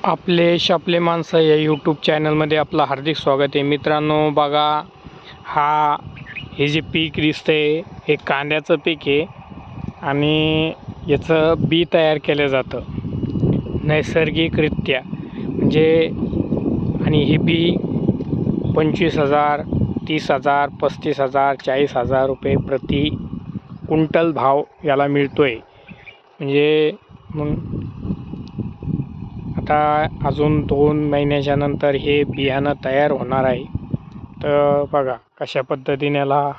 आपले शापले माणसं या यूट्यूब चॅनलमध्ये आपलं हार्दिक स्वागत आहे. मित्रांनो बघा, हे जे पीक दिसतंय हे कांद्याचं पीक आहे आणि याचं बी तयार केलं जातं नैसर्गिकरित्या. म्हणजे आणि हे बी 25,000, 30,000, 35,000, 40,000 रुपये प्रति क्विंटल भाव याला मिळतो आहे. म्हणजे मग आता अजून 2 महिन्याच्या नंतर हे बियाणं तयार होणार आहे. तर बघा कशा पद्धतीने याला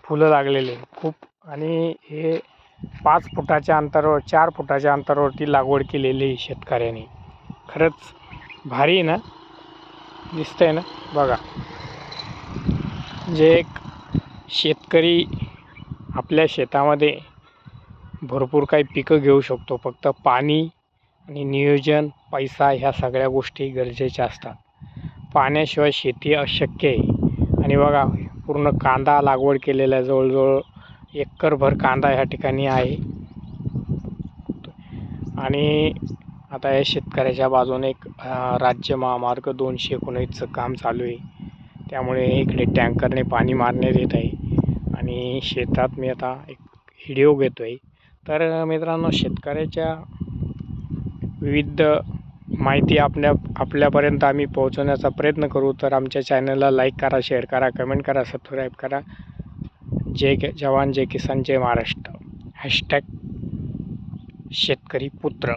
फुलं लागलेले खूप. आणि हे 5 फुटाच्या अंतरावर 4 फुटाच्या अंतरावरती लागवड केलेली आहे शेतकऱ्यांनी. खरंच भारी आहे ना, दिसतंय ना बघा. जे एक शेतकरी आपल्या शेतामध्ये भरपूर काही पिकं घेऊ शकतो. फक्त पाणी आणि नियोजन, पैसा ह्या सगळ्या गोष्टी गरजेच्या असतात. पाण्याशिवाय शेती अशक्य आहे. आणि बघा पूर्ण कांदा लागवड केलेला, जवळजवळ एकरभर कांदा ह्या ठिकाणी आहे. आणि आता या शेतकऱ्याच्या बाजूने एक राज्य महामार्ग 219चं काम चालू आहे. त्यामुळे इकडे टँकरने पाणी मारण्यात येत आहे. आणि शेतात मी आता एक व्हिडिओ घेतो आहे. तर मित्रांनो, शेतकऱ्याच्या विविध माहिती आपल्यापर्यंत आम्ही पोहोचवण्याचा प्रयत्न करू. तर आमच्या चॅनलला लाईक करा, शेअर करा, कमेंट करा, सबस्क्राईब करा. जय जवान, जय किसान, जय महाराष्ट्र. # शेतकरी पुत्र.